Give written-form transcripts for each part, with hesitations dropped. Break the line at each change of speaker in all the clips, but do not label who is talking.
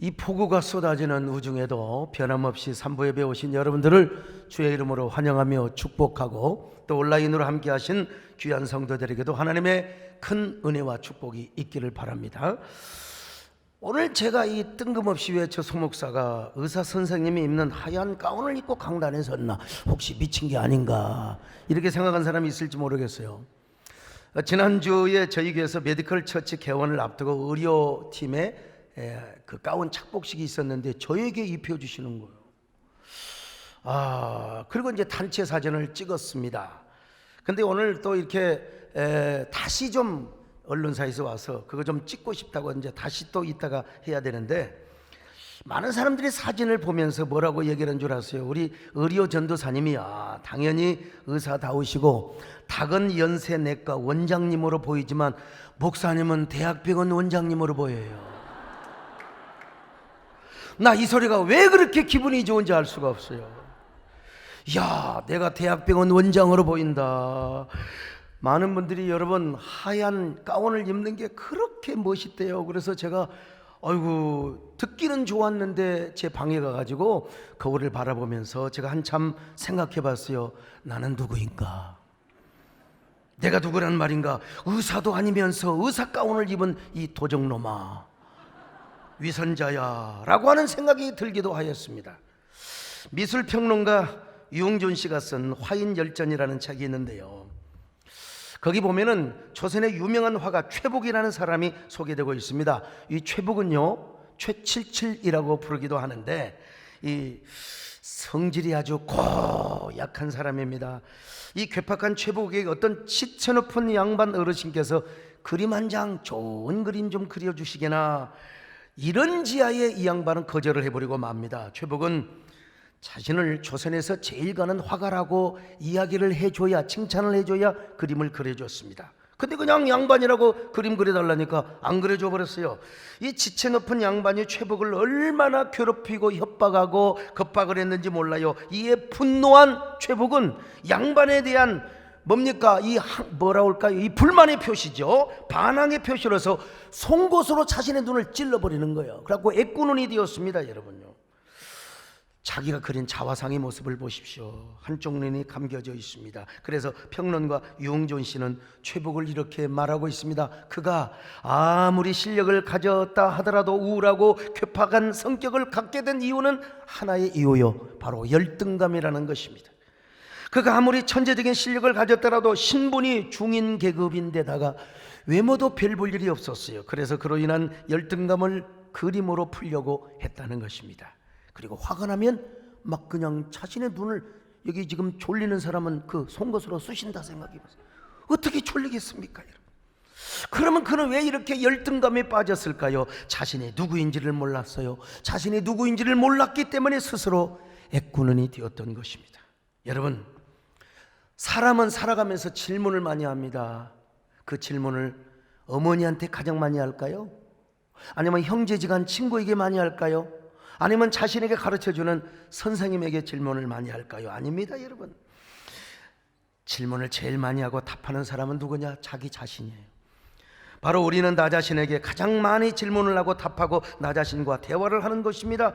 이 폭우가 쏟아지는 우중에도 변함없이 삼부에 배우신 여러분들을 주의 이름으로 환영하며 축복하고, 또 온라인으로 함께 하신 귀한 성도들에게도 하나님의 큰 은혜와 축복이 있기를 바랍니다. 오늘 제가 이 뜬금없이 왜 저 소목사가 의사 선생님이 입는 하얀 가운을 입고 강단에 섰나, 혹시 미친 게 아닌가 이렇게 생각한 사람이 있을지 모르겠어요. 지난주에 저희 교회에서 메디컬 처치 개원을 앞두고 의료팀에 그 가운 착복식이 있었는데 저에게 입혀주시는 거예요. 그리고 이제 단체 사진을 찍었습니다. 근데 오늘 또 이렇게 다시 좀 언론사에서 와서 그거 좀 찍고 싶다고 이제 다시 또 이따가 해야 되는데, 많은 사람들이 사진을 보면서 뭐라고 얘기를 한 줄 아세요? 우리 의료 전도사님이 당연히 의사다우시고 다근 연세내과 원장님으로 보이지만 목사님은 대학병원 원장님으로 보여요. 나 이 소리가 왜 그렇게 기분이 좋은지 알 수가 없어요. 야, 내가 대학병원 원장으로 보인다. 많은 분들이 여러분 하얀 가운을 입는 게 그렇게 멋있대요. 그래서 제가 듣기는 좋았는데 제 방에 가가지고 거울을 바라보면서 제가 한참 생각해 봤어요. 나는 누구인가? 내가 누구란 말인가? 의사도 아니면서 의사 가운을 입은 이 도적놈아, 위선자야 라고 하는 생각이 들기도 하였습니다. 미술평론가 유흥준 씨가 쓴 화인열전이라는 책이 있는데요, 거기 보면은 조선의 유명한 화가 최북이라는 사람이 소개되고 있습니다. 이 최북은요, 최칠칠이라고 부르기도 하는데 이 성질이 아주 고약한 사람입니다. 이 괴팍한 최북에게 어떤 치체 높은 양반 어르신께서 그림 한 장, 좋은 그림 좀 그려주시게나, 이런 지하에 이 양반은 거절을 해버리고 맙니다. 최북은 자신을 조선에서 제일 가는 화가라고 이야기를 해줘야, 칭찬을 해줘야 그림을 그려줬습니다. 근데 그냥 양반이라고 그림 그려달라니까 안 그려줘 버렸어요. 이 지체 높은 양반이 최북을 얼마나 괴롭히고 협박하고 겁박을 했는지 몰라요. 이에 분노한 최북은 양반에 대한 뭡니까? 뭐라 할까요? 이 불만의 표시죠. 반항의 표시로서 송곳으로 자신의 눈을 찔러버리는 거예요. 그래갖고 애꾸눈이 되었습니다. 여러분요, 자기가 그린 자화상의 모습을 보십시오. 한쪽 눈이 감겨져 있습니다. 그래서 평론가 유흥준 씨는 최북을 이렇게 말하고 있습니다. 그가 아무리 실력을 가졌다 하더라도 우울하고 괴팍한 성격을 갖게 된 이유는 하나의 이유요, 바로 열등감이라는 것입니다. 그가 아무리 천재적인 실력을 가졌더라도 신분이 중인 계급인데다가 외모도 별 볼 일이 없었어요. 그래서 그로 인한 열등감을 그림으로 풀려고 했다는 것입니다. 그리고 화가 나면 막 그냥 자신의 눈을, 여기 지금 졸리는 사람은 그 송곳으로 쑤신다 생각해보세요. 어떻게 졸리겠습니까, 여러분? 그러면 그는 왜 이렇게 열등감에 빠졌을까요? 자신이 누구인지를 몰랐어요. 자신이 누구인지를 몰랐기 때문에 스스로 애꾸눈이 되었던 것입니다. 여러분, 사람은 살아가면서 질문을 많이 합니다. 그 질문을 어머니한테 가장 많이 할까요? 아니면 형제지간 친구에게 많이 할까요? 아니면 자신에게 가르쳐주는 선생님에게 질문을 많이 할까요? 아닙니다, 여러분. 질문을 제일 많이 하고 답하는 사람은 누구냐? 자기 자신이에요. 바로 우리는 나 자신에게 가장 많이 질문을 하고 답하고 나 자신과 대화를 하는 것입니다.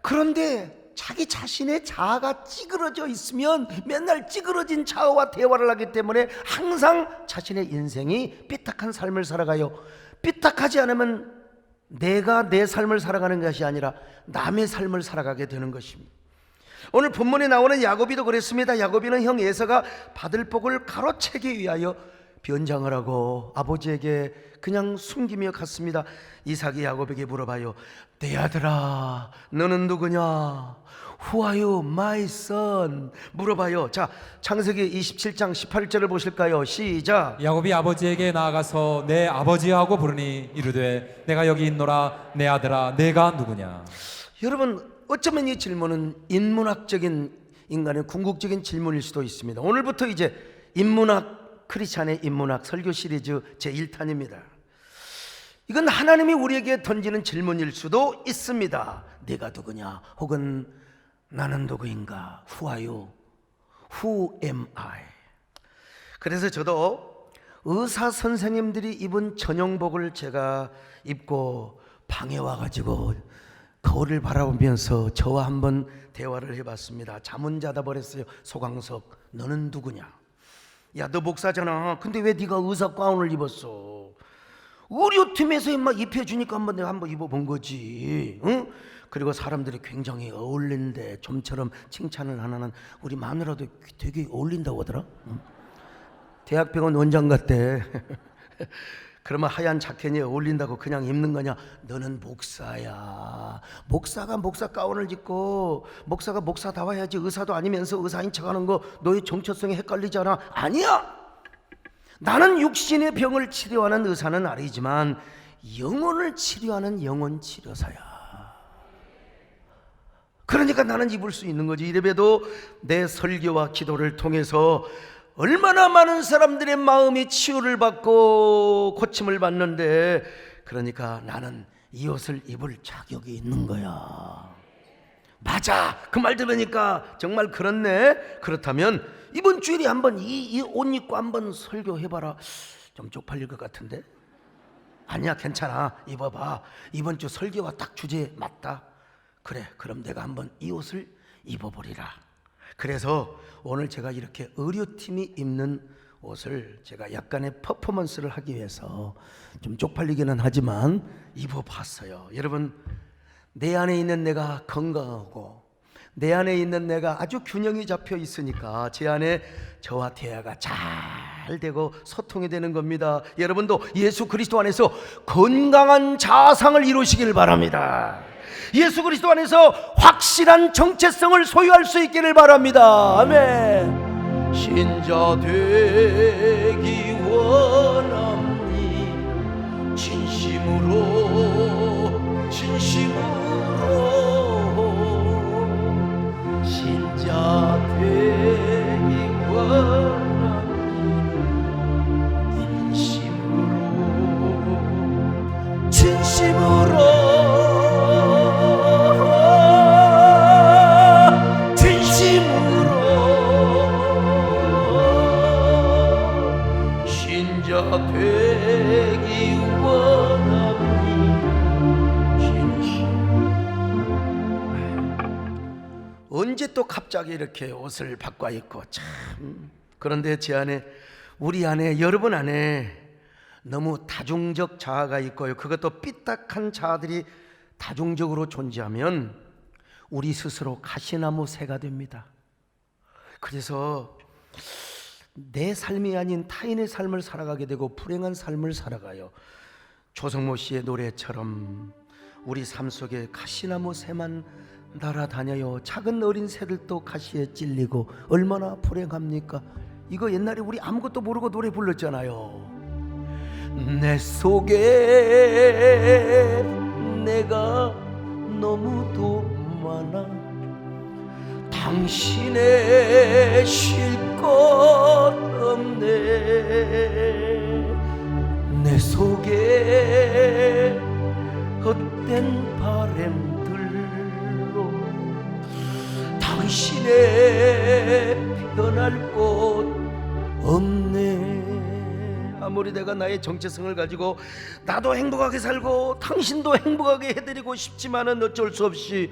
그런데 자기 자신의 자아가 찌그러져 있으면 맨날 찌그러진 자아와 대화를 하기 때문에 항상 자신의 인생이 삐딱한 삶을 살아가요. 삐딱하지 않으면 내가 내 삶을 살아가는 것이 아니라 남의 삶을 살아가게 되는 것입니다. 오늘 본문에 나오는 야곱이도 그랬습니다. 야곱이는 형 에서가 받을 복을 가로채기 위하여 변장을 하고 아버지에게 그냥 숨기며 갔습니다. 이삭이 야곱에게 물어봐요. 내 아들아, 너는 누구냐? Who are you, my son? 물어봐요. 자, 창세기 27장 18절을 보실까요? 시작.
야곱이 아버지에게 나아가서 내 아버지하고 부르니 이르되 내가 여기 있노라. 내 아들아, 내가 누구냐?
여러분, 어쩌면 이 질문은 인문학적인, 인간의 궁극적인 질문일 수도 있습니다. 오늘부터 이제 인문학, 크리스찬의 인문학 설교 시리즈 제1탄입니다. 이건 하나님이 우리에게 던지는 질문일 수도 있습니다. 내가 누구냐? 혹은 나는 누구인가? Who are you? Who am I? 그래서 저도 의사 선생님들이 입은 전용복을 제가 입고 방에 와가지고 거울을 바라보면서 저와 한번 대화를 해봤습니다. 잠은 자다 버렸어요. 소강석, 너는 누구냐? 야, 너 목사잖아. 근데 왜 네가 의사 가운을 입었어? 의료팀에서 막 입혀주니까 내가 한번 입어본 거지. 응? 그리고 사람들이 굉장히 어울린데 좀처럼 칭찬을 하나는 우리 마누라도 되게 어울린다고 하더라. 응? 대학병원 원장 같대. 그러면 하얀 자켓이 어울린다고 그냥 입는 거냐? 너는 목사야. 목사가 목사 가운을 입고 목사가 목사다워야지. 의사도 아니면서 의사인 척하는 거 너의 정체성이 헷갈리잖아. 아니야. 나는 육신의 병을 치료하는 의사는 아니지만 영혼을 치료하는 영혼 치료사야. 그러니까 나는 입을 수 있는 거지. 이래봬도 내 설교와 기도를 통해서 얼마나 많은 사람들의 마음이 치유를 받고 고침을 받는데, 그러니까 나는 이 옷을 입을 자격이 있는 거야. 맞아. 그 말 들으니까 정말 그렇네. 그렇다면 이번 주일에 한번 이 옷 입고 한번 설교해봐라. 좀 쪽팔릴 것 같은데? 아니야, 괜찮아. 입어봐. 이번 주 설교가 딱 주제에 맞다. 그래, 그럼 내가 한번 이 옷을 입어보리라. 그래서 오늘 제가 이렇게 의료팀이 입는 옷을 제가 약간의 퍼포먼스를 하기 위해서 좀 쪽팔리기는 하지만 입어봤어요. 여러분, 내 안에 있는 내가 건강하고 내 안에 있는 내가 아주 균형이 잡혀 있으니까 제 안에 저와 대화가 잘 되고 소통이 되는 겁니다. 여러분도 예수 그리스도 안에서 건강한 자상을 이루시길 바랍니다. 예수 그리스도 안에서 확실한 정체성을 소유할 수 있기를 바랍니다. 아멘. 신자 되기 원합니 진심으로 신자 되기 원합니 진심으로 되기 원합니 진심. 언제 또 갑자기 이렇게 옷을 바꿔 입고 참. 그런데 제 안에, 우리 안에, 여러분 안에 너무 다중적 자아가 있고요. 그것도 삐딱한 자아들이 다중적으로 존재하면 우리 스스로 가시나무 새가 됩니다. 그래서 내 삶이 아닌 타인의 삶을 살아가게 되고 불행한 삶을 살아가요. 조성모 씨의 노래처럼 우리 삶 속에 가시나무 새만 날아다녀요. 작은 어린 새들도 가시에 찔리고 얼마나 불행합니까? 이거 옛날에 우리 아무것도 모르고 노래 불렀잖아요. 내 속에 내가 너무도 많아 당신의 쉴 것 없네. 내 속에 헛된 바램들로 당신의 변할 곳 없네. 아무리 내가 나의 정체성을 가지고 나도 행복하게 살고 당신도 행복하게 해드리고 싶지만은 어쩔 수 없이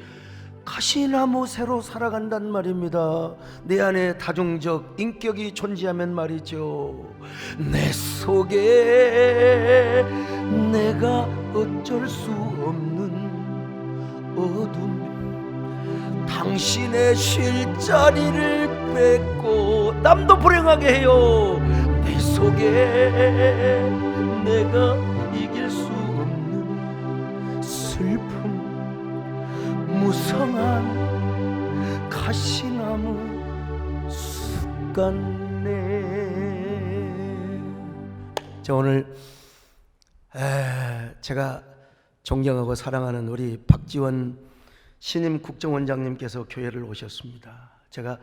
가시나무 새로 살아간단 말입니다. 내 안에 다중적 인격이 존재하면 말이죠. 내 속에 내가 어쩔 수 없는 어둠 당신의 쉴 자리를 뺏고 남도 불행하게 해요. 내 속에 내가 이길 수 없는 슬픔 무성한 가시나무 숲 같네. 자, 오늘 제가 존경하고 사랑하는 우리 박지원 신임 국정원장님께서 교회를 오셨습니다. 제가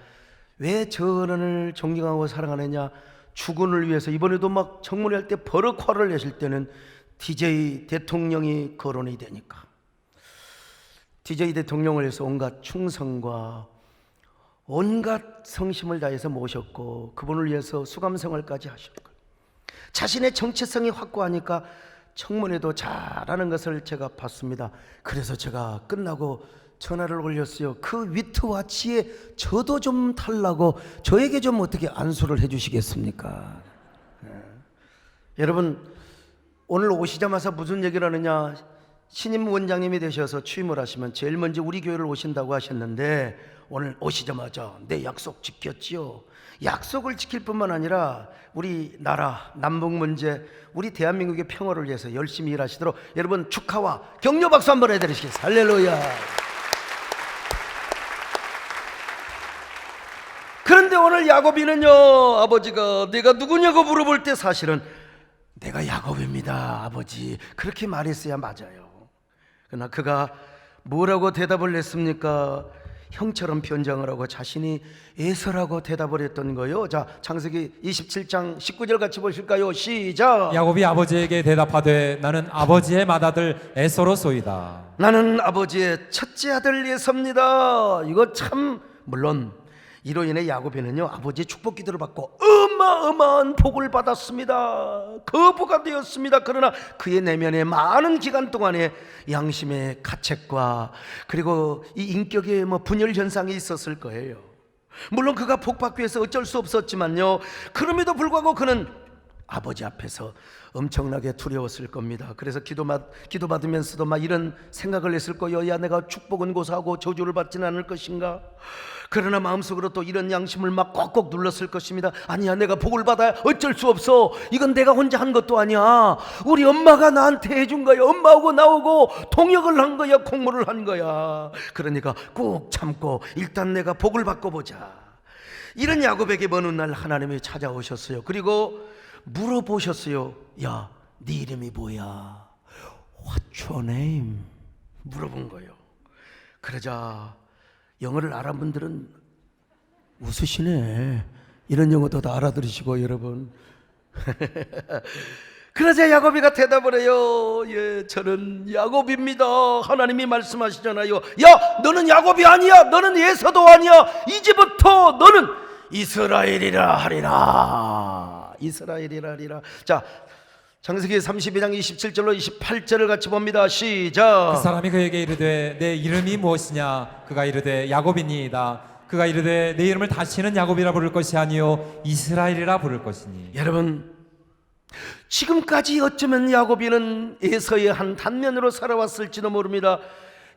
왜 저를 존경하고 사랑하느냐, 주군을 위해서 이번에도 막 청문회 할 때 버럭 화를 내실 때는 DJ 대통령이 거론이 되니까 DJ 대통령을 위해서 온갖 충성과 온갖 성심을 다해서 모셨고 그분을 위해서 수감생활까지 하셨고 자신의 정체성이 확고하니까 청문회도 잘하는 것을 제가 봤습니다. 그래서 제가 끝나고 전화를 올렸어요. 그 위트와 지혜 저도 좀 달라고 저에게 좀 어떻게 안수를 해주시겠습니까? 여러분, 오늘 오시자마자 무슨 얘기를 하느냐, 신임 원장님이 되셔서 취임을 하시면 제일 먼저 우리 교회를 오신다고 하셨는데, 오늘 오시자마자 내 약속 지켰지요. 약속을 지킬 뿐만 아니라 우리 나라 남북 문제, 우리 대한민국의 평화를 위해서 열심히 일하시도록 여러분 축하와 격려 박수 한번 해드리시겠습니다. 할렐루야. 그런데 오늘 야곱이는요, 아버지가 내가 누구냐고 물어볼 때 사실은 내가 야곱입니다 아버지 그렇게 말했어야 맞아요. 그러나 그가 뭐라고 대답을 했습니까? 형처럼 변장을 하고 자신이 에서라고 대답을 했던 거예요. 자, 창세기 27장 19절 같이 보실까요? 시작.
야곱이 아버지에게 대답하되 나는 아버지의 맏아들 에서로소이다.
나는 아버지의 첫째 아들 에서입니다. 이거 참, 물론 이로 인해 야곱이는요 아버지의 축복 기도를 받고 어마어마한 복을 받았습니다. 거부가 되었습니다. 그러나 그의 내면에 많은 기간 동안에 양심의 가책과 그리고 이 인격의 분열 현상이 있었을 거예요. 물론 그가 복 받기 위해서 어쩔 수 없었지만요, 그럼에도 불구하고 그는 아버지 앞에서 엄청나게 두려웠을 겁니다. 그래서 기도받으면서도 막 이런 생각을 했을 거예요. 야, 내가 축복은 고사하고 저주를 받지는 않을 것인가? 그러나 마음속으로 또 이런 양심을 막 꼭꼭 눌렀을 것입니다. 아니야, 내가 복을 받아야 어쩔 수 없어. 이건 내가 혼자 한 것도 아니야. 우리 엄마가 나한테 해준 거야. 엄마하고 나오고 통역을 한 거야. 공모를 한 거야. 그러니까 꾹 참고 일단 내가 복을 받고 보자. 이런 야곱에게 어느 날 하나님이 찾아오셨어요. 그리고 물어보셨어요. 야, 네 이름이 뭐야? What's your name? 물어본 거예요. 그러자 영어를 알아본 분들은 웃으시네. 이런 영어도 다 알아들으시고 여러분. 그러자 야곱이가 대답을 해요. 예, 저는 야곱입니다. 하나님이 말씀하시잖아요. 야, 너는 야곱이 아니야. 너는 에서도 아니야. 이제부터 너는 이스라엘이라 하리라. 이스라엘이라 하리라. 자, 창세기 32장 27절로 28절을 같이 봅니다. 시작.
그 사람이 그에게 이르되 내 이름이 무엇이냐? 그가 이르되 야곱이니이다. 그가 이르되 내 이름을 다시는 야곱이라 부를 것이 아니요 이스라엘이라 부를 것이니.
여러분, 지금까지 어쩌면 야곱이는 에서의 한 단면으로 살아왔을지도 모릅니다.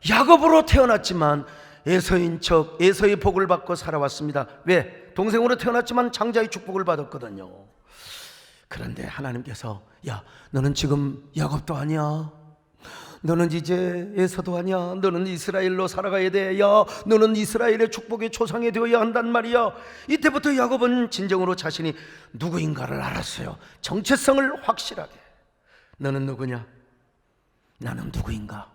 야곱으로 태어났지만 에서인 척 에서의 복을 받고 살아왔습니다. 왜? 동생으로 태어났지만 장자의 축복을 받았거든요. 그런데 하나님께서 야, 너는 지금 야곱도 아니야. 너는 이제 에서도 아니야. 너는 이스라엘로 살아가야 돼. 야, 너는 이스라엘의 축복의 초상이 되어야 한단 말이야. 이때부터 야곱은 진정으로 자신이 누구인가를 알았어요. 정체성을 확실하게. 너는 누구냐? 나는 누구인가?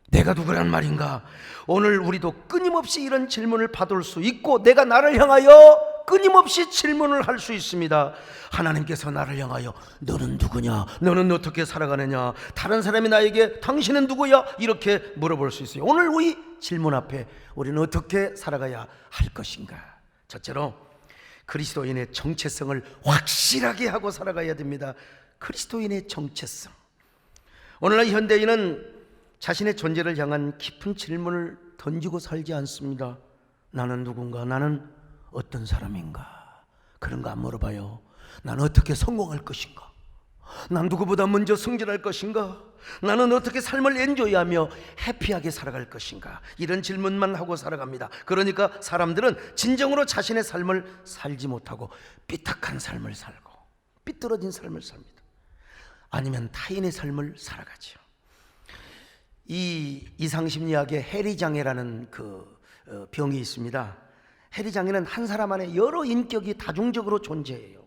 내가 누구란 말인가? 오늘 우리도 끊임없이 이런 질문을 받을 수 있고, 내가 나를 향하여 끊임없이 질문을 할 수 있습니다. 하나님께서 나를 향하여 너는 누구냐? 너는 어떻게 살아가느냐? 다른 사람이 나에게 당신은 누구야? 이렇게 물어볼 수 있어요. 오늘 우리 질문 앞에 우리는 어떻게 살아가야 할 것인가? 첫째로 그리스도인의 정체성을 확실하게 하고 살아가야 됩니다. 그리스도인의 정체성. 오늘날 현대인은 자신의 존재를 향한 깊은 질문을 던지고 살지 않습니다. 나는 누군가? 나는 어떤 사람인가? 그런 거 안 물어봐요. 나는 어떻게 성공할 것인가? 난 누구보다 먼저 승진할 것인가? 나는 어떻게 삶을 엔조이하며 해피하게 살아갈 것인가? 이런 질문만 하고 살아갑니다. 그러니까 사람들은 진정으로 자신의 삶을 살지 못하고 삐딱한 삶을 살고 삐뚤어진 삶을 삽니다. 아니면 타인의 삶을 살아가죠. 이 이상심리학의 해리장애라는 병이 있습니다. 해리장애는 한 사람 안에 여러 인격이 다중적으로 존재해요.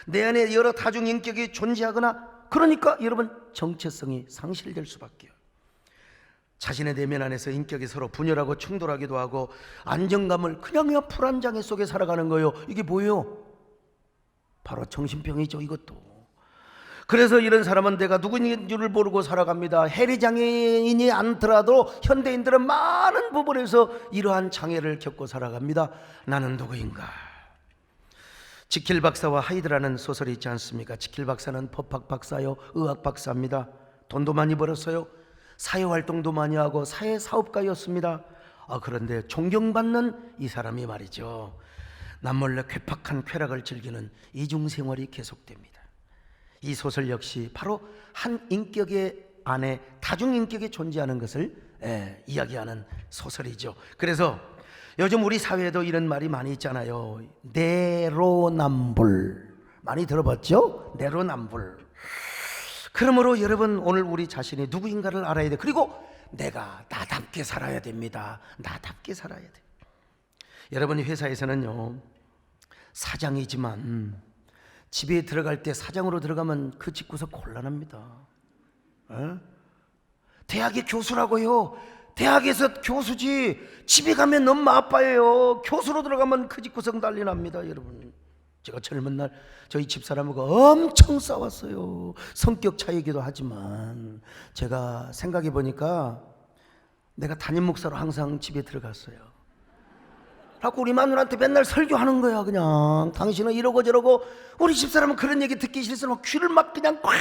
내 안에 여러 다중 인격이 존재하거나, 그러니까 여러분 정체성이 상실될 수밖에요. 자신의 내면 안에서 인격이 서로 분열하고 충돌하기도 하고 안정감을 그냥 불안장애 속에 살아가는 거예요. 이게 뭐예요? 바로 정신병이죠, 이것도. 그래서 이런 사람은 내가 누구인 줄을 모르고 살아갑니다. 해리장애인이 않더라도 현대인들은 많은 부분에서 이러한 장애를 겪고 살아갑니다. 나는 누구인가? 지킬 박사와 하이드라는 소설이 있지 않습니까? 지킬 박사는 법학 박사요, 의학 박사입니다. 돈도 많이 벌었어요. 사회활동도 많이 하고 사회사업가였습니다. 그런데 존경받는 이 사람이 말이죠, 남몰래 괴팍한 쾌락을 즐기는 이중생활이 계속됩니다. 이 소설 역시 바로 한 인격의 안에 다중인격이 존재하는 것을 이야기하는 소설이죠. 그래서 요즘 우리 사회에도 이런 말이 많이 있잖아요. 내로남불, 많이 들어봤죠? 내로남불. 그러므로 여러분, 오늘 우리 자신이 누구인가를 알아야 돼. 그리고 내가 나답게 살아야 됩니다. 나답게 살아야 돼. 여러분이 회사에서는요, 사장이지만 집에 들어갈 때 사장으로 들어가면 그 집구석 곤란합니다. 대학의 교수라고요. 대학에서 교수지 집에 가면 엄마 아빠예요. 교수로 들어가면 그 집구석 난리 납니다. 여러분, 제가 젊은 날 저희 집사람하고 엄청 싸웠어요. 성격 차이기도 하지만 제가 생각해 보니까 내가 담임 목사로 항상 집에 들어갔어요. 그래갖고 우리 마누라한테 맨날 설교하는 거야. 그냥 당신은 이러고 저러고. 우리 집사람은 그런 얘기 듣기 싫어서 귀를 막 그냥 꽉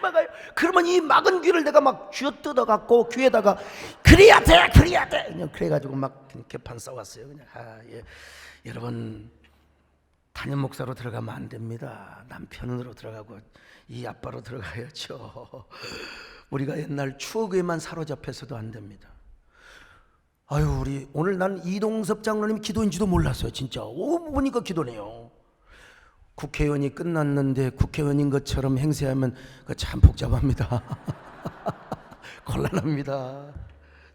막아요. 그러면 이 막은 귀를 내가 막 쥐어뜯어갖고 귀에다가 그래야 돼 그래야 돼 그냥 그래가지고 막 개판 싸웠어요. 그냥 여러분, 담임 목사로 들어가면 안 됩니다. 남편으로 들어가고 이 아빠로 들어가야죠. 우리가 옛날 추억에만 사로잡혀서도 안 됩니다. 우리 오늘 난 이동섭 장로님 기도인지도 몰랐어요. 진짜 보니까 기도네요. 국회의원이 끝났는데 국회의원인 것처럼 행세하면 참 복잡합니다. 곤란합니다.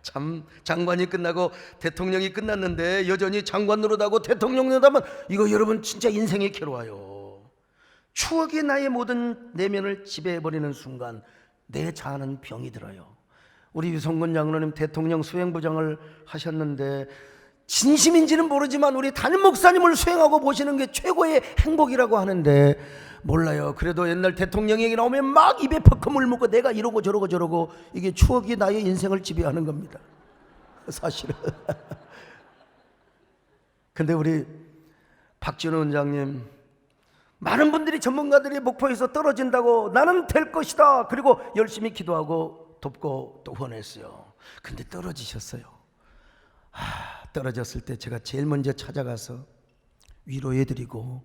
참, 장관이 끝나고 대통령이 끝났는데 여전히 장관 노릇하고 대통령 노릇하면 이거 여러분 진짜 인생이 괴로워요. 추억이 나의 모든 내면을 지배해버리는 순간 내 자아는 병이 들어요. 우리 유성근 장로님 대통령 수행부장을 하셨는데 진심인지는 모르지만 우리 담임 목사님을 수행하고 보시는 게 최고의 행복이라고 하는데 몰라요. 그래도 옛날 대통령 얘기 나오면 막 입에 퍽커물 묻고 내가 이러고 저러고 이게 추억이 나의 인생을 지배하는 겁니다. 사실은. 근데 우리 박진우 원장님, 많은 분들이 전문가들이 목포에서 떨어진다고 나는 될 것이다. 그리고 열심히 기도하고 돕고 또 후원했어요. 근데 떨어지셨어요. 떨어졌을 때 제가 제일 먼저 찾아가서 위로해드리고,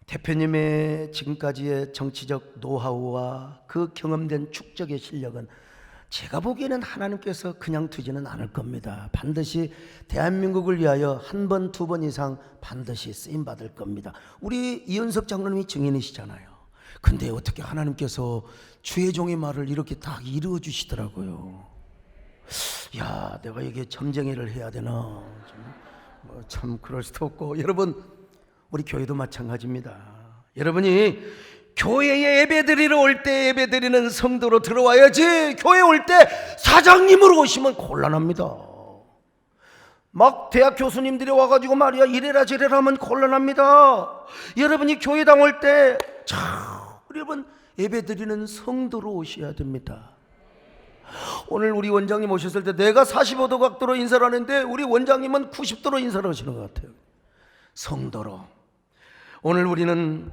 대표님의 지금까지의 정치적 노하우와 그 경험된 축적의 실력은 제가 보기에는 하나님께서 그냥 두지는 않을 겁니다. 반드시 대한민국을 위하여 한 번, 두 번 이상 반드시 쓰임받을 겁니다. 우리 이은석 장로님이 증인이시잖아요. 근데 어떻게 하나님께서 주의 종의 말을 이렇게 딱 이루어 주시더라고요. 야, 내가 이게 점쟁이를 해야 되나? 참 그럴 수도 없고. 여러분, 우리 교회도 마찬가지입니다. 여러분이 교회에 예배드리러 올 때 예배드리는 성도로 들어와야지, 교회 올 때 사장님으로 오시면 곤란합니다. 막 대학 교수님들이 와가지고 말이야 이래라 저래라 하면 곤란합니다. 여러분이 교회당 올 때 여러분 예배드리는 성도로 오셔야 됩니다. 오늘 우리 원장님 오셨을 때 내가 45도 각도로 인사를 하는데 우리 원장님은 90도로 인사를 하시는 것 같아요. 성도로. 오늘 우리는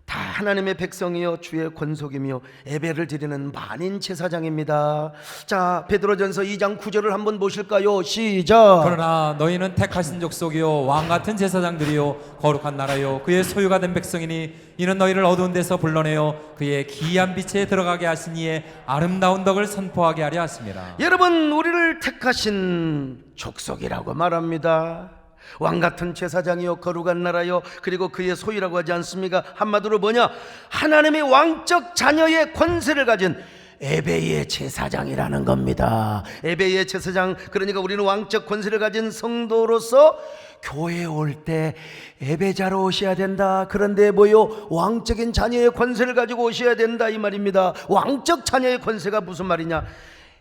다 하나님의 백성이요 주의 권속이며 예배를 드리는 만인 제사장입니다. 자, 베드로전서 2장 9절을 한번 보실까요? 시작.
그러나 너희는 택하신 족속이요 왕같은 제사장들이요 거룩한 나라요 그의 소유가 된 백성이니 이는 너희를 어두운 데서 불러내어 그의 기이한 빛에 들어가게 하신 이의 아름다운 덕을 선포하게 하려 하심이라.
여러분, 우리를 택하신 족속이라고 말합니다. 왕같은 제사장이요 거룩한 나라요 그리고 그의 소유라고 하지 않습니까? 한마디로 뭐냐? 하나님의 왕적 자녀의 권세를 가진 에베이의 제사장이라는 겁니다. 에베이의 제사장, 그러니까 우리는 왕적 권세를 가진 성도로서 교회에 올 때 예배자로 오셔야 된다. 그런데 뭐요? 왕적인 자녀의 권세를 가지고 오셔야 된다 이 말입니다. 왕적 자녀의 권세가 무슨 말이냐?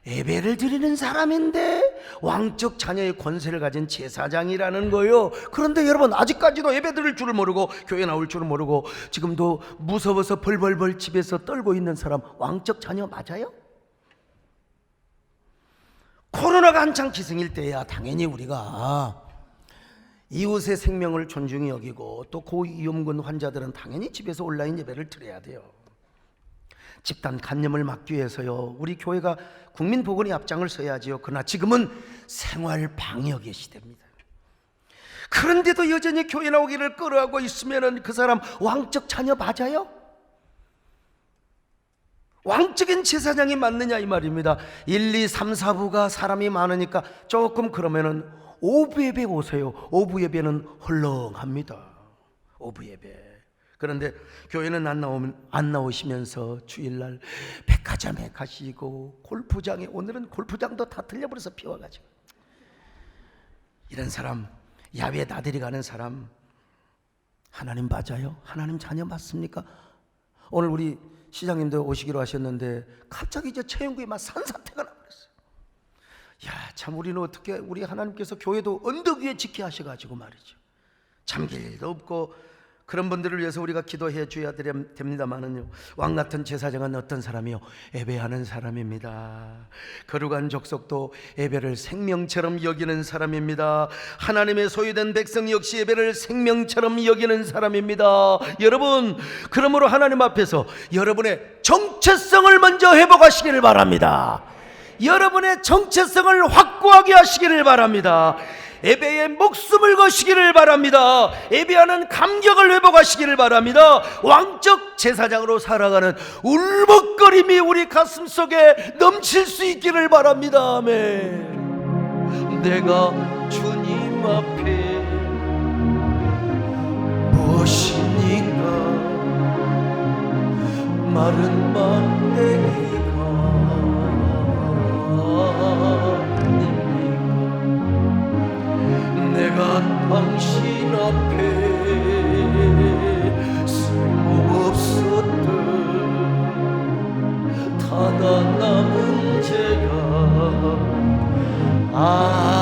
예배를 드리는 사람인데 왕적 자녀의 권세를 가진 제사장이라는 거예요. 그런데 여러분, 아직까지도 예배 드릴 줄을 모르고 교회 나올 줄을 모르고 지금도 무서워서 벌벌벌 집에서 떨고 있는 사람 왕적 자녀 맞아요? 코로나가 한창 기승일 때야 당연히 우리가 이웃의 생명을 존중히 여기고 또 고위험군 환자들은 당연히 집에서 온라인 예배를 드려야 돼요. 집단 감염을 막기 위해서요, 우리 교회가 국민보건의 앞장을 서야지요. 그러나 지금은 생활 방역의 시대입니다. 그런데도 여전히 교회 나오기를 꺼려하고 있으면 그 사람 왕적 자녀 맞아요? 왕적인 제사장이 맞느냐 이 말입니다. 1, 2, 3, 4부가 사람이 많으니까 조금 그러면은 오부 예배 오세요. 오부 예배는 헐렁합니다. 오부 예배. 그런데 교회는 안 나오시면서 주일날 백화점에 가시고 골프장에, 오늘은 골프장도 다 틀려버려서 비워가지고, 이런 사람, 야외 나들이 가는 사람 하나님 맞아요? 하나님 자녀 맞습니까? 오늘 우리 시장님도 오시기로 하셨는데 갑자기 이제 채용구에 막 산사태가 나버렸어요. 야, 참 우리는 어떻게, 우리 하나님께서 교회도 언덕 위에 지켜 하셔가지고 말이죠, 잠길 일도 없고, 그런 분들을 위해서 우리가 기도해 줘야 됩니다만은요, 왕같은 제사장은 어떤 사람이요? 예배하는 사람입니다. 거룩한 족속도 예배를 생명처럼 여기는 사람입니다. 하나님의 소유된 백성 역시 예배를 생명처럼 여기는 사람입니다. 여러분, 그러므로 하나님 앞에서 여러분의 정체성을 먼저 회복하시기를 바랍니다. 여러분의 정체성을 확고하게 하시기를 바랍니다. 예배에 목숨을 거시기를 바랍니다. 예배하는 감격을 회복하시기를 바랍니다. 왕적 제사장으로 살아가는 울먹거림이 우리 가슴 속에 넘칠 수 있기를 바랍니다. 아멘. 내가 주님 앞에 무엇이니까 마른 막대기가 내가 당신 앞에 쓸모없었던 타다 남은 죄가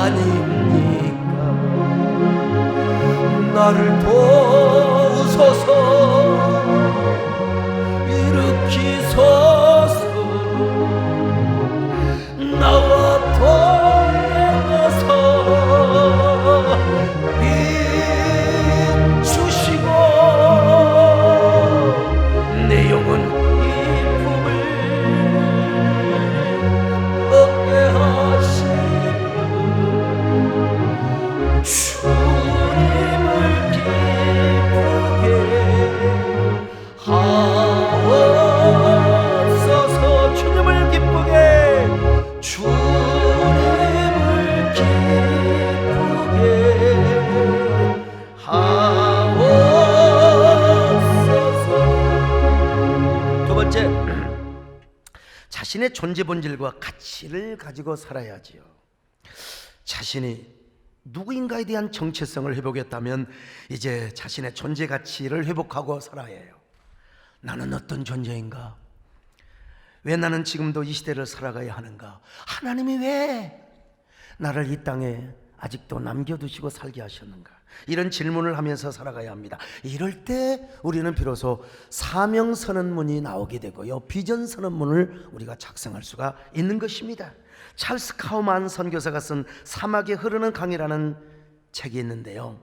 아닙니까? 나를 도우소서, 일으키소서, 나와 자신의 존재 본질과 가치를 가지고 살아야지요. 자신이 누구인가에 대한 정체성을 회복했다면 이제 자신의 존재 가치를 회복하고 살아야 해요. 나는 어떤 존재인가? 왜 나는 지금도 이 시대를 살아가야 하는가? 하나님이 왜 나를 이 땅에 아직도 남겨두시고 살게 하셨는가? 이런 질문을 하면서 살아가야 합니다. 이럴 때 우리는 비로소 사명 선언문이 나오게 되고요, 비전 선언문을 우리가 작성할 수가 있는 것입니다. 찰스 카우만 선교사가 쓴 사막에 흐르는 강이라는 책이 있는데요,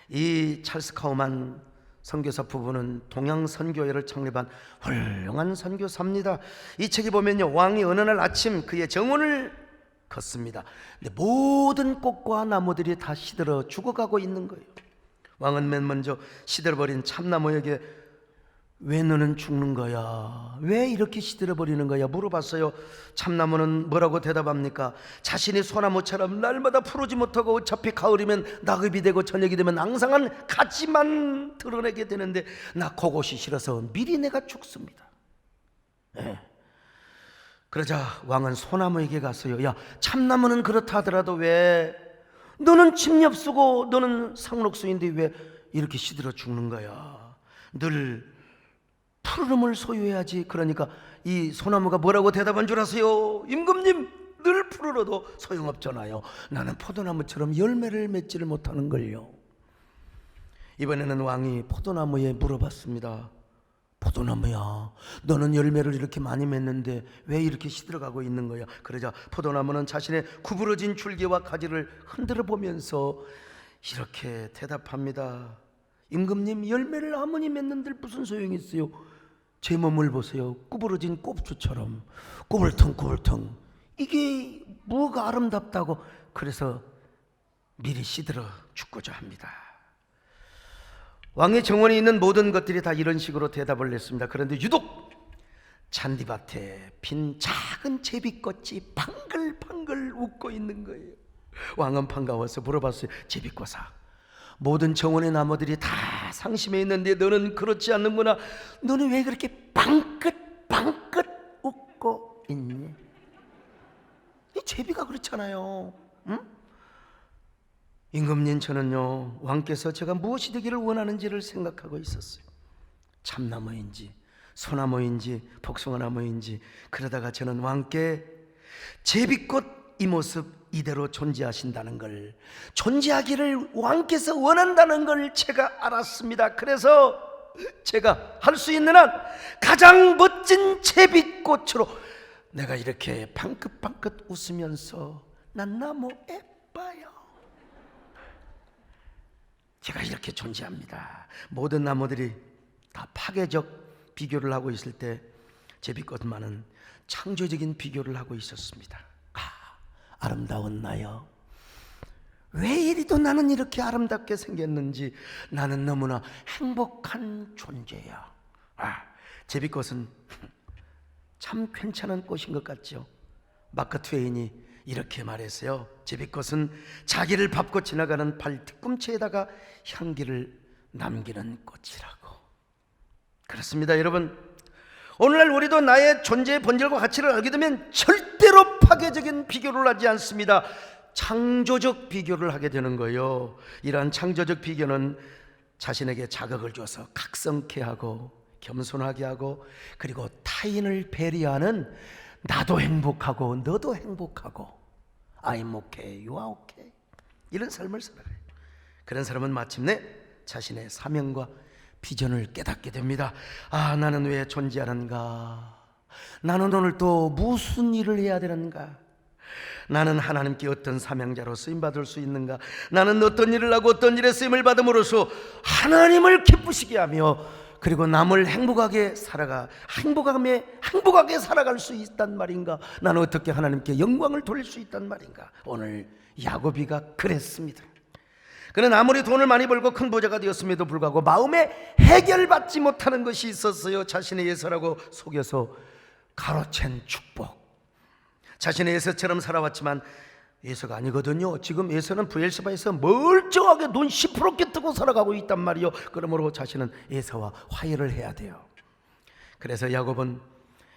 이 찰스 카우만 선교사 부부는 동양 선교회를 창립한 훌륭한 선교사입니다. 이 책에 보면요, 왕이 어느 날 아침 그의 정원을 걷습니다. 근데 모든 꽃과 나무들이 다 시들어 죽어가고 있는 거예요. 왕은 맨 먼저 시들어버린 참나무에게 왜 너는 죽는 거야? 왜 이렇게 시들어버리는 거야? 물어봤어요. 참나무는 뭐라고 대답합니까? 자신이 소나무처럼 날마다 푸르지 못하고 어차피 가을이면 낙엽이 되고 저녁이 되면 앙상한 가지만 드러내게 되는데 나 그것이 싫어서 미리 내가 죽습니다. 네. 그러자 왕은 소나무에게 가서요, 야, 참나무는 그렇다 하더라도 왜 너는 침엽수고 너는 상록수인데 왜 이렇게 시들어 죽는 거야? 늘 푸르름을 소유해야지. 그러니까 이 소나무가 뭐라고 대답한 줄 아세요? 임금님, 늘 푸르러도 소용없잖아요. 나는 포도나무처럼 열매를 맺지를 못하는 걸요. 이번에는 왕이 포도나무에 물어봤습니다. 포도나무야, 너는 열매를 이렇게 많이 맺는데 왜 이렇게 시들어가고 있는 거야? 그러자 포도나무는 자신의 구부러진 줄기와 가지를 흔들어 보면서 이렇게 대답합니다. 임금님, 열매를 아무리 맺는들 무슨 소용이 있어요? 제 몸을 보세요. 구부러진 꼽주처럼 꾸불텅꾸불텅. 이게 뭐가 아름답다고. 그래서 미리 시들어 죽고자 합니다. 왕의 정원에 있는 모든 것들이 다 이런 식으로 대답을 냈습니다. 그런데 유독 잔디밭에 핀 작은 제비꽃이 방글방글 웃고 있는 거예요. 왕은 반가워서 물어봤어요. 제비꽃아, 모든 정원의 나무들이 다 상심해 있는데 너는 그렇지 않는구나. 너는 왜 그렇게 방긋방긋 웃고 있니? 이 제비가 그렇잖아요. 응? 임금님, 저는요, 왕께서 제가 무엇이 되기를 원하는지를 생각하고 있었어요. 참나무인지 소나무인지 복숭아나무인지. 그러다가 저는 왕께 제비꽃 이 모습 이대로 존재하신다는 걸, 존재하기를 왕께서 원한다는 걸 제가 알았습니다. 그래서 제가 할 수 있는 한 가장 멋진 제비꽃으로 내가 이렇게 방긋방긋 웃으면서 난 나무 예뻐요. 제가 이렇게 존재합니다. 모든 나무들이 다 파괴적 비교를 하고 있을 때 제비꽃만은 창조적인 비교를 하고 있었습니다. 아름다운 나여, 왜 이리도 나는 이렇게 아름답게 생겼는지. 나는 너무나 행복한 존재야. 제비꽃은 참 괜찮은 꽃인 것 같죠. 마크 트웨인이 이렇게 말했어요. 제비꽃은 자기를 밟고 지나가는 발 뒤꿈치에다가 향기를 남기는 꽃이라고. 그렇습니다, 여러분. 오늘날 우리도 나의 존재의 본질과 가치를 알게 되면 절대로 파괴적인 비교를 하지 않습니다. 창조적 비교를 하게 되는 거예요. 이러한 창조적 비교는 자신에게 자극을 줘서 각성케 하고 겸손하게 하고, 그리고 타인을 배려하는, 나도 행복하고 너도 행복하고 I'm okay, you are okay, 이런 삶을 살아가요. 그런 사람은 마침내 자신의 사명과 비전을 깨닫게 됩니다. 나는 왜 존재하는가? 나는 오늘 또 무슨 일을 해야 되는가? 나는 하나님께 어떤 사명자로 쓰임받을 수 있는가? 나는 어떤 일을 하고 어떤 일에 쓰임을 받음으로써 하나님을 기쁘시게 하며, 그리고 남을 행복하게 살아갈 수 있단 말인가? 나는 어떻게 하나님께 영광을 돌릴 수 있단 말인가? 오늘 야고비가 그랬습니다. 그는 아무리 돈을 많이 벌고 큰 부자가 되었음에도 불구하고 마음에 해결받지 못하는 것이 있었어요. 자신의 예서라고 속여서 가로챈 축복. 자신의 예서처럼 살아왔지만 예서가 아니거든요. 지금 예서는 브엘세바에서 멀쩡하게 눈 시퍼렇게 뜨고 살아가고 있단 말이요. 그러므로 자신은 예서와 화해를 해야 돼요. 그래서 야곱은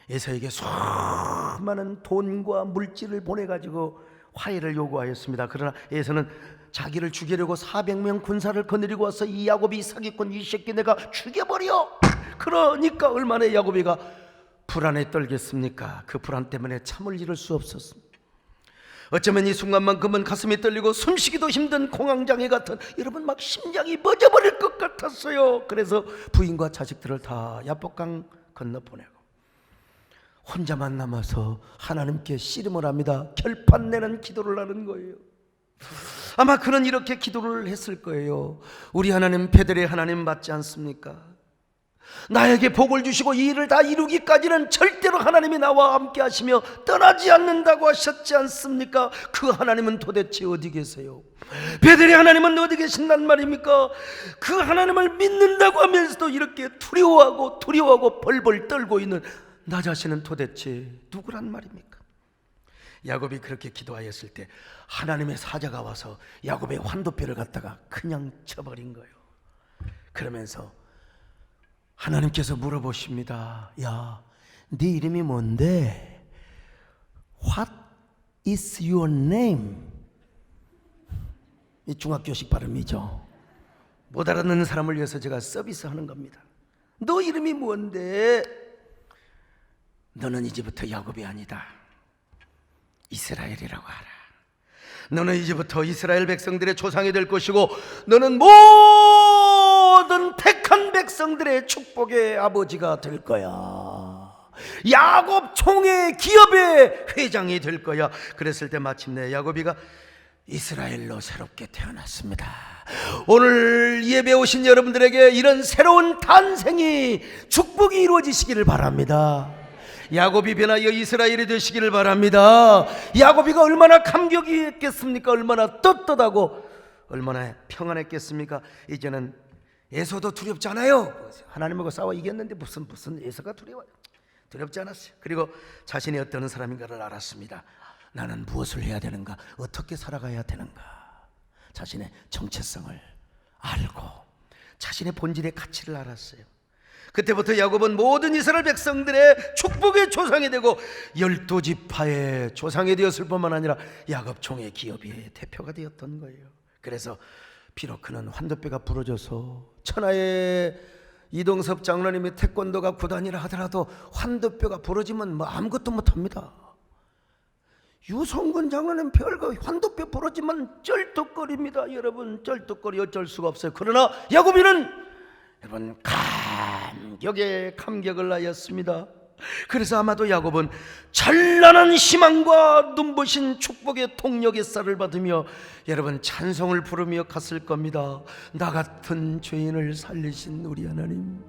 예서에게 수많은 돈과 물질을 보내가지고 화해를 요구하였습니다. 그러나 예서는 자기를 죽이려고 400명 군사를 거느리고 와서 이 야곱이 사기꾼, 이 새끼 내가 죽여버려. 그러니까 얼마나 야곱이가 불안에 떨겠습니까? 그 불안 때문에 참을 이룰 수 없었습니다. 어쩌면 이 순간만큼은 가슴이 떨리고 숨쉬기도 힘든 공황장애 같은, 여러분 막 심장이 멎어버릴 것 같았어요. 그래서 부인과 자식들을 다 야복강 건너 보내고 혼자만 남아서 하나님께 씨름을 합니다. 결판 내는 기도를 하는 거예요. 아마 그는 이렇게 기도를 했을 거예요. 우리 하나님, 베델의 하나님 맞지 않습니까? 나에게 복을 주시고 이 일을 다 이루기까지는 절대로 하나님이 나와 함께 하시며 떠나지 않는다고 하셨지 않습니까? 그 하나님은 도대체 어디 계세요? 베델의 하나님은 어디 계신단 말입니까? 그 하나님을 믿는다고 하면서도 이렇게 두려워하고 벌벌 떨고 있는 나 자신은 도대체 누구란 말입니까? 야곱이 그렇게 기도하였을 때 하나님의 사자가 와서 야곱의 환도뼈를 갖다가 그냥 쳐버린 거예요. 그러면서 하나님께서 물어보십니다. 야, 네 이름이 뭔데? What is your name? 이 중학교식 발음이죠. 못 알아듣는 사람을 위해서 제가 서비스하는 겁니다. 너 이름이 뭔데? 너는 이제부터 야곱이 아니다, 이스라엘이라고 하라. 너는 이제부터 이스라엘 백성들의 조상이 될 것이고 너는 모든 택한 백성들의 축복의 아버지가 될 거야. 야곱 총회 기업의 회장이 될 거야. 그랬을 때 마침내 야곱이가 이스라엘로 새롭게 태어났습니다. 오늘 예배 오신 여러분들에게 이런 새로운 탄생이 축복이 이루어지시기를 바랍니다. 야곱이 변하여 이스라엘이 되시기를 바랍니다. 야곱이가 얼마나 감격이 했겠습니까? 얼마나 떳떳하고 얼마나 평안했겠습니까? 이제는 에서도 두렵지 않아요. 하나님하고 싸워 이겼는데 무슨 에서가 두려워요. 두렵지 않았어요. 그리고 자신이 어떤 사람인가를 알았습니다. 나는 무엇을 해야 되는가? 어떻게 살아가야 되는가? 자신의 정체성을 알고 자신의 본질의 가치를 알았어요. 그때부터 야곱은 모든 이스라엘 백성들의 축복의 조상이 되고 12지파의 조상이 되었을 뿐만 아니라 야곱 총의 기업의 대표가 되었던 거예요. 그래서 비록 그는 환도뼈가 부러져서 천하의 이동섭 장로님이 태권도가 구단이라 하더라도 환도뼈가 부러지면 뭐 아무것도 못합니다. 유성근 장로님 별거 환도뼈 부러지면 쩔뚝거립니다. 여러분 쩔뚝거리 어쩔 수가 없어요. 그러나 야곱이는 여러분 감격에 감격을 하였습니다. 그래서 아마도 야곱은 찬란한 희망과 눈부신 축복의 통역의 쌀을 받으며 여러분 찬송을 부르며 갔을 겁니다. 나 같은 죄인을 살리신 우리 하나님,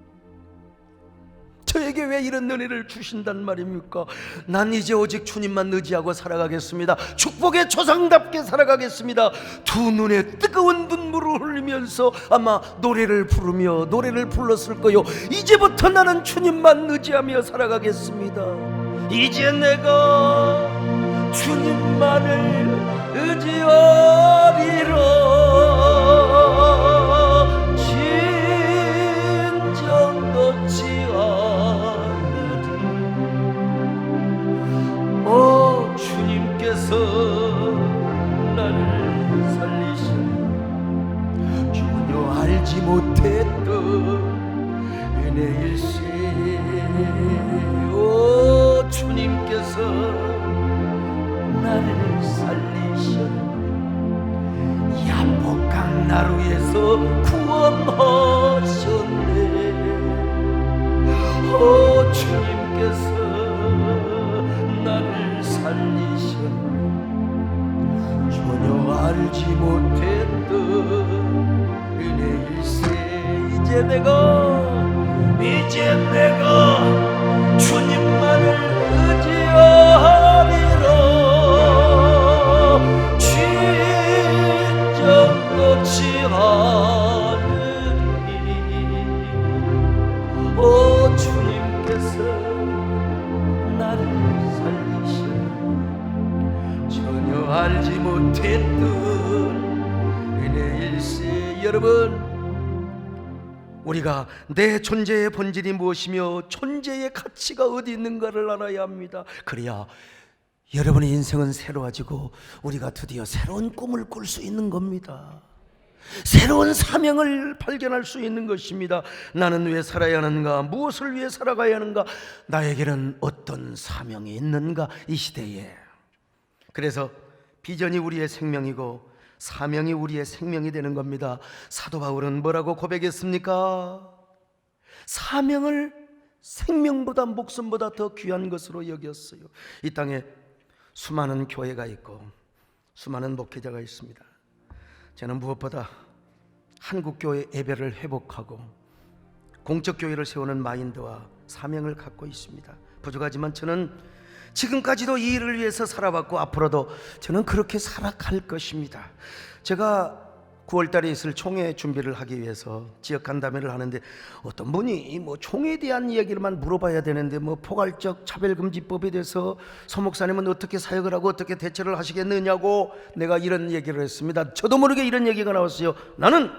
저에게 왜 이런 은혜를 주신단 말입니까? 난 이제 오직 주님만 의지하고 살아가겠습니다. 축복의 조상답게 살아가겠습니다. 두 눈에 뜨거운 눈물을 흘리면서 아마 노래를 부르며 노래를 불렀을 거요. 이제부터 나는 주님만 의지하며 살아가겠습니다. 이제 내가 주님만을 의지하리라. 진정 놓지 주님께서 나를 살리신 전혀 알지 못했던 은혜일세. 오 주님께서 나를 살리신 야복강 나루에서 구원하셨네. 오 주님께서 나를 살리신 전혀 알지 못했던 은혜일세. 이제 내가 주님만을 의지하리라. 진정 놓지 않으리. 오 주님께서 나를 전혀 알지 못했던 은혜일세. 여러분, 우리가 내 존재의 본질이 무엇이며 존재의 가치가 어디 있는가를 알아야 합니다. 그래야 여러분의 인생은 새로워지고 우리가 드디어 새로운 꿈을 꿀 수 있는 겁니다. 새로운 사명을 발견할 수 있는 것입니다. 나는 왜 살아야 하는가? 무엇을 위해 살아가야 하는가? 나에게는 어떤 사명이 있는가? 이 시대에. 그래서 비전이 우리의 생명이고 사명이 우리의 생명이 되는 겁니다. 사도 바울은 뭐라고 고백했습니까? 사명을 생명보다 목숨보다 더 귀한 것으로 여겼어요. 이 땅에 수많은 교회가 있고 수많은 목회자가 있습니다. 저는 무엇보다 한국교회 예배를 회복하고 공적교회를 세우는 마인드와 사명을 갖고 있습니다. 부족하지만 저는 지금까지도 이 일을 위해서 살아왔고 앞으로도 저는 그렇게 살아갈 것입니다. 제가 9월달에 있을 총회 준비를 하기 위해서 지역 간담회를 하는데 어떤 분이 총회에 대한 이야기를만 물어봐야 되는데 포괄적 차별금지법에 대해서 서 목사님은 어떻게 사역을 하고 어떻게 대처를 하시겠느냐고 내가 이런 얘기를 했습니다. 저도 모르게 이런 얘기가 나왔어요. 나는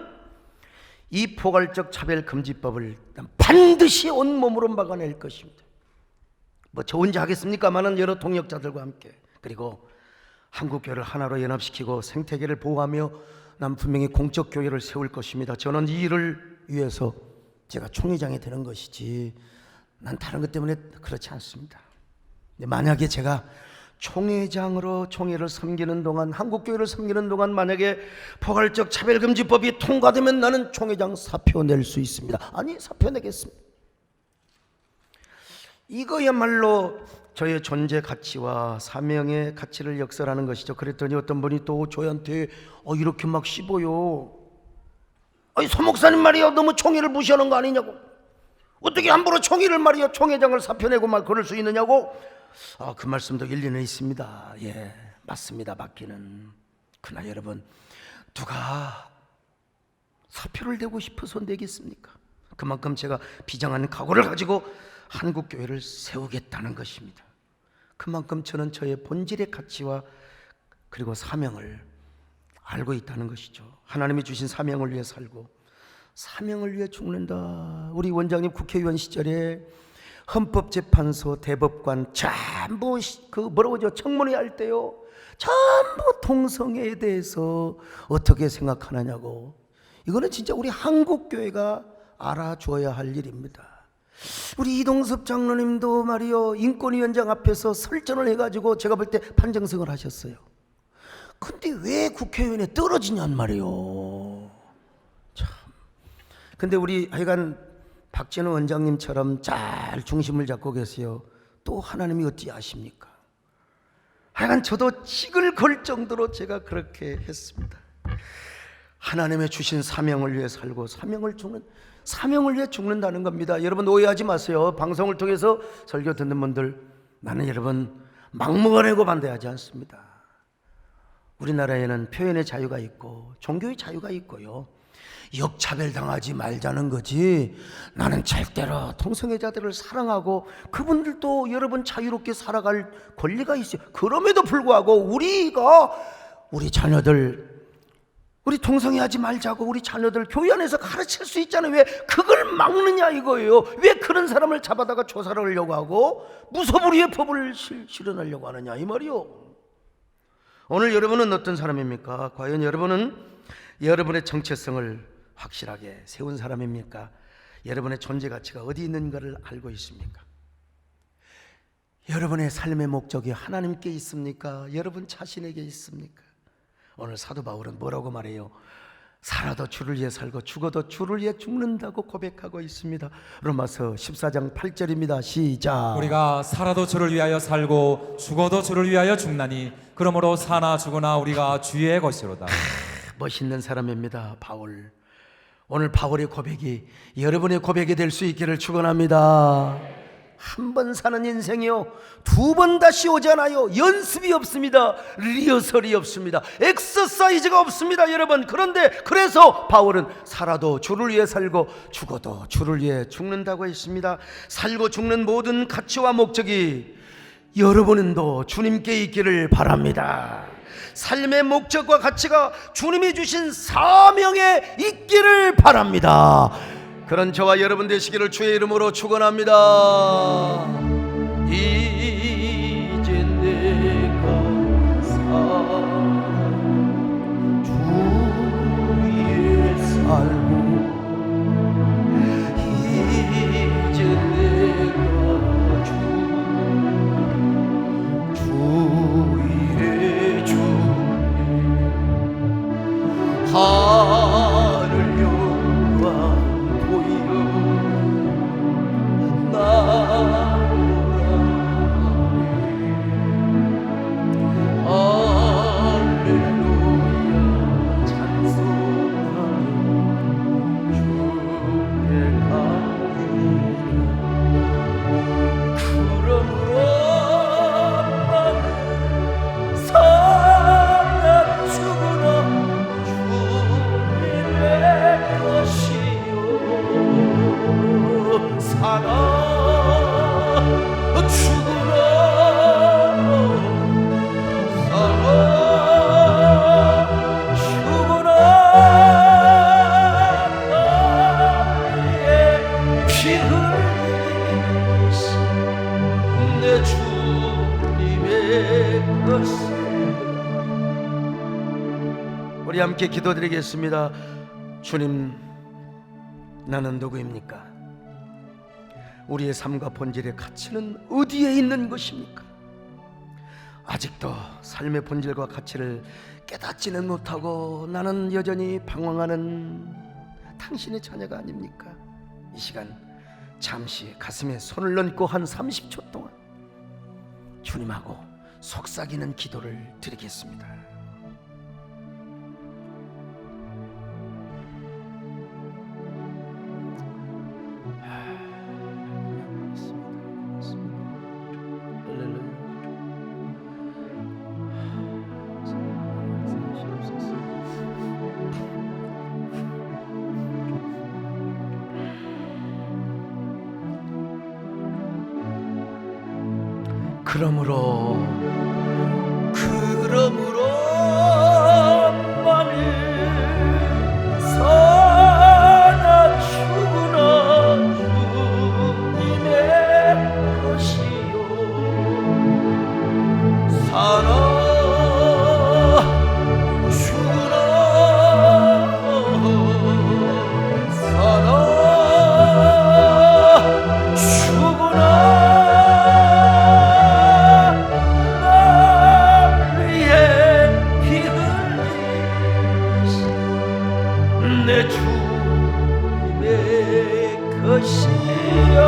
이 포괄적 차별금지법을 반드시 온몸으로 막아낼 것입니다. 저 혼자 하겠습니까마는 여러 동역자들과 함께, 그리고 한국교회를 하나로 연합시키고 생태계를 보호하며 난 분명히 공적교회를 세울 것입니다. 저는 이 일을 위해서 제가 총회장이 되는 것이지 난 다른 것 때문에 그렇지 않습니다. 만약에 제가 총회장으로 총회를 섬기는 동안, 한국교회를 섬기는 동안 만약에 포괄적 차별금지법이 통과되면 나는 총회장 사표 낼 수 있습니다. 아니, 사표 내겠습니다. 이거야말로 저의 존재 가치와 사명의 가치를 역설하는 것이죠. 그랬더니 어떤 분이 또 저한테 이렇게 막 씹어요. 아니 서 목사님 말이야, 너무 총회를 무시하는 거 아니냐고. 어떻게 함부로 총회를 말이야, 총회장을 사표내고 말 그럴 수 있느냐고. 그 말씀도 일리는 있습니다. 예, 맞습니다. 맞기는. 그러나 여러분, 누가 사표를 내고 싶어서 내겠습니까? 그만큼 제가 비장한 각오를 가지고 한국교회를 세우겠다는 것입니다. 그만큼 저는 저의 본질의 가치와 그리고 사명을 알고 있다는 것이죠. 하나님이 주신 사명을 위해 살고 사명을 위해 죽는다. 우리 원장님 국회의원 시절에 헌법재판소 대법관 전부 청문회 할 때요, 전부 동성애에 대해서 어떻게 생각하느냐고. 이거는 진짜 우리 한국교회가 알아줘야 할 일입니다. 우리 이동섭 장로님도 말이요, 인권위원장 앞에서 설전을 해가지고 제가 볼 때 판정승을 하셨어요. 근데 왜 국회의원에 떨어지냔 말이요. 참. 근데 우리 하여간 박진호 원장님처럼 잘 중심을 잡고 계세요. 또 하나님이 어찌 아십니까? 하여간 저도 칙을 걸 정도로 제가 그렇게 했습니다. 하나님의 주신 사명을 위해 살고 사명을 위해 죽는다는 겁니다. 여러분 오해하지 마세요. 방송을 통해서 설교 듣는 분들, 나는 여러분 막무가내고 반대하지 않습니다. 우리나라에는 표현의 자유가 있고 종교의 자유가 있고요, 역차별 당하지 말자는 거지. 나는 절대로 동성애자들을 사랑하고 그분들도 여러분 자유롭게 살아갈 권리가 있어요. 그럼에도 불구하고 우리 자녀들, 우리 동성애하지 말자고 우리 자녀들 교회 안에서 가르칠 수 있잖아요. 왜 그걸 막느냐 이거예요. 왜 그런 사람을 잡아다가 조사를 하려고 하고 무소불위의 법을 실현하려고 하느냐 이 말이요. 오늘 여러분은 어떤 사람입니까? 과연 여러분은 여러분의 정체성을 확실하게 세운 사람입니까? 여러분의 존재 가치가 어디 있는가를 알고 있습니까? 여러분의 삶의 목적이 하나님께 있습니까? 여러분 자신에게 있습니까? 오늘 사도 바울은 뭐라고 말해요? 살아도 주를 위해 살고 죽어도 주를 위해 죽는다고 고백하고 있습니다. 로마서 14장 8절입니다. 시작.
우리가 살아도 주를 위하여 살고 죽어도 주를 위하여 죽나니 그러므로 사나 죽으나 우리가 주의 것이로다.
멋있는 사람입니다, 바울. 오늘 바울의 고백이 여러분의 고백이 될 수 있기를 축원합니다. 한 번 사는 인생이요, 두 번 다시 오잖아요. 연습이 없습니다. 리허설이 없습니다. 엑서사이즈가 없습니다, 여러분. 그래서 바울은 살아도 주를 위해 살고 죽어도 주를 위해 죽는다고 했습니다. 살고 죽는 모든 가치와 목적이 여러분도 주님께 있기를 바랍니다. 삶의 목적과 가치가 주님이 주신 사명에 있기를 바랍니다. 그런 저와 여러분 되시기를 주의 이름으로 축원합니다. 이제 내가 주 위에 살고 이제 내가 주 위에 죽네. 하늘 영광 보이려 할렐루야 찬송하며 주께 가리라. 그러므로 나는 살아 죽으나 주님의 것이요 살아 죽으나 살아 죽으나 나의 피 흘리신 내 주님의 것이. 우리 함께 기도드리겠습니다. 주님, 나는 누구입니까? 우리의 삶과 본질의 가치는 어디에 있는 것입니까? 아직도 삶의 본질과 가치를 깨닫지는 못하고 나는 여전히 방황하는 당신의 자녀가 아닙니까? 이 시간 잠시 가슴에 손을 얹고 한 30초 동안 주님하고 속삭이는 기도를 드리겠습니다. 그러므로 만일 사나 죽으나 주님의 것이요 사나 죽으나 사나 죽으나 내 주님의 것이여.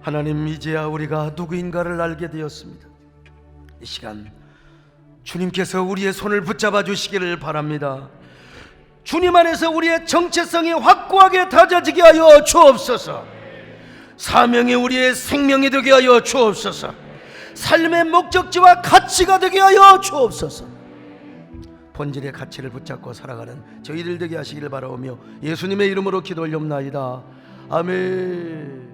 하나님, 이제야 우리가 누구인가를 알게 되었습니다. 이 시간 주님께서 우리의 손을 붙잡아 주시기를 바랍니다. 주님 안에서 우리의 정체성이 확고하게 다져지게 하여 주옵소서. 사명이 우리의 생명이 되게 하여 주옵소서. 삶의 목적지와 가치가 되게 하여 주옵소서. 본질의 가치를 붙잡고 살아가는 저희들 되게 하시기를 바라오며 예수님의 이름으로 기도 올려옵나이다. 아멘.